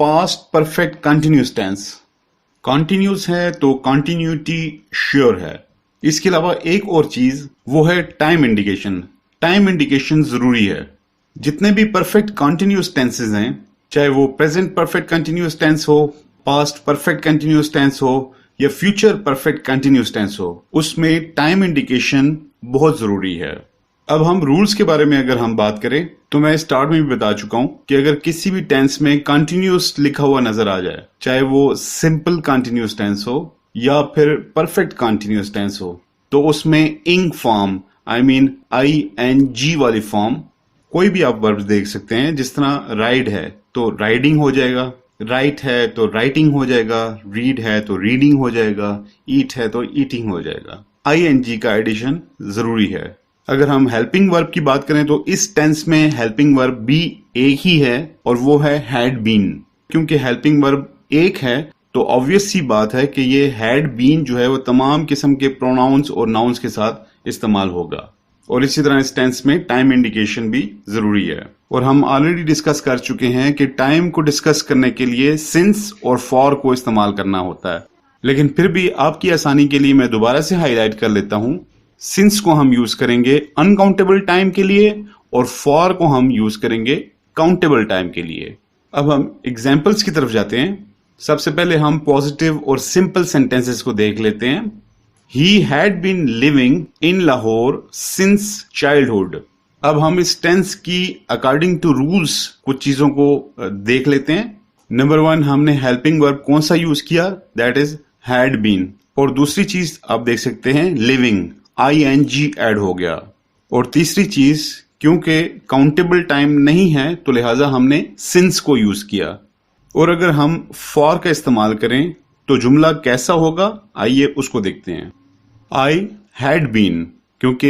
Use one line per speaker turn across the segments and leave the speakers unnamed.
Past perfect continuous tense. Continuous है तो continuity sure है। इसके अलावा एक और चीज वो है टाइम इंडिकेशन। टाइम इंडिकेशन जरूरी है। जितने भी परफेक्ट कॉन्टिन्यूस टेंसेज हैं, चाहे वो प्रेजेंट परफेक्ट कंटिन्यूस टेंस हो, पास्ट परफेक्ट कंटिन्यूस टेंस हो या फ्यूचर परफेक्ट कंटिन्यूस टेंस हो, उसमें टाइम इंडिकेशन बहुत जरूरी है। अब हम रूल्स के बारे में अगर हम बात करें तो मैं स्टार्ट में भी बता चुका हूं कि अगर किसी भी टेंस में कंटिन्यूस लिखा हुआ नजर आ जाए, चाहे वो सिंपल कंटिन्यूस टेंस हो या फिर परफेक्ट कंटिन्यूस टेंस हो, तो उसमें इंग फॉर्म ING वाली फॉर्म कोई भी आप वर्ब देख सकते हैं। जिस तरह राइड है तो राइडिंग हो जाएगा, राइट है तो राइटिंग हो जाएगा, रीड है तो रीडिंग हो जाएगा, ईट है तो ईटिंग हो जाएगा। ING का एडिशन जरूरी है। अगर हम हेल्पिंग वर्ब की बात करें तो इस टेंस में हेल्पिंग वर्ब भी एक ही है और वो है हैड बीन। क्योंकि हेल्पिंग वर्ब एक है तो ऑब्वियस सी बात है कि ये हैड बीन जो है वो तमाम किस्म के प्रोनाउंस और नाउंस के साथ इस्तेमाल होगा। और इसी तरह इस टेंस में टाइम इंडिकेशन भी जरूरी है। और हम ऑलरेडी डिस्कस कर चुके हैं कि टाइम को डिस्कस करने के लिए सिंस और फॉर को इस्तेमाल करना होता है, लेकिन फिर भी आपकी आसानी के लिए मैं दोबारा से हाईलाइट कर लेता हूं। सिंस को हम यूज करेंगे अनकाउंटेबल टाइम के लिए और फॉर को हम यूज करेंगे काउंटेबल टाइम के लिए। अब हम एग्जाम्पल्स की तरफ जाते हैं। सबसे पहले हम पॉजिटिव और सिंपल सेंटेंसेस को देख लेते हैं। He had been living in Lahore since childhood. अब हम इस टेंस की अकॉर्डिंग टू रूल्स कुछ चीजों को देख लेते हैं। नंबर 1, हमने हेल्पिंग वर्ब कौन सा यूज किया, दैट इज हैड बीन। और दूसरी चीज आप देख सकते हैं लिविंग, ING ऐड हो गया। और तीसरी चीज, क्योंकि काउंटेबल टाइम नहीं है तो लिहाजा हमने सिंस को यूज किया। और अगर हम फॉर का इस्तेमाल करें तो जुमला कैसा होगा, आइए उसको देखते हैं। आई हैड बीन, क्योंकि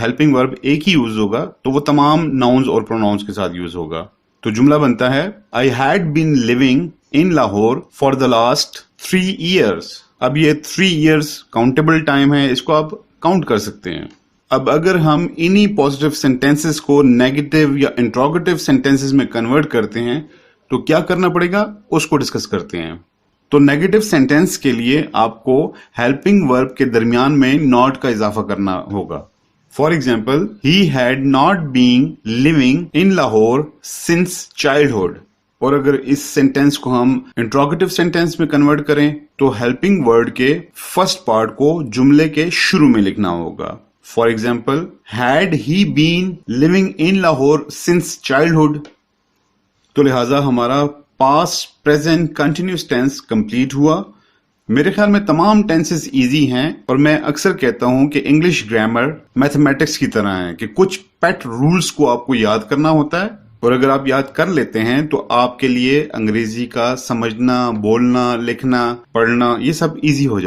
हेल्पिंग वर्ब एक ही यूज होगा तो वो तमाम नाउन्स और प्रोनाउंस के साथ यूज होगा। तो जुमला बनता है I had been living in Lahore for the last 3 years। अब ये 3 years काउंटेबल टाइम है, इसको आप काउंट कर सकते हैं। अब अगर हम इन्हीं पॉजिटिव सेंटेंसेस को नेगेटिव या इंट्रोगेटिव सेंटेंसेस में कन्वर्ट करते हैं तो क्या करना पड़ेगा, उसको डिस्कस करते हैं। तो नेगेटिव सेंटेंस के लिए आपको हेल्पिंग वर्ब के दरमियान में नॉट का इजाफा करना होगा। For example, he had not been living in Lahore since childhood. और अगर इस सेंटेंस को हम इंट्रोगेटिव सेंटेंस में कन्वर्ट करें तो हेल्पिंग वर्ड के फर्स्ट पार्ट को जुमले के शुरू में लिखना होगा। For example, had he been living in Lahore since childhood. तो लिहाजा हमारा past present continuous tense complete हुआ। मेरे ख्याल में तमाम टेंसेस इजी हैं और मैं अक्सर कहता हूं कि इंग्लिश ग्रामर मैथमेटिक्स की तरह है कि कुछ पेट रूल्स को आपको याद करना होता है और अगर आप याद कर लेते हैं तो आपके लिए अंग्रेजी का समझना, बोलना, लिखना, पढ़ना ये सब इजी हो जाए।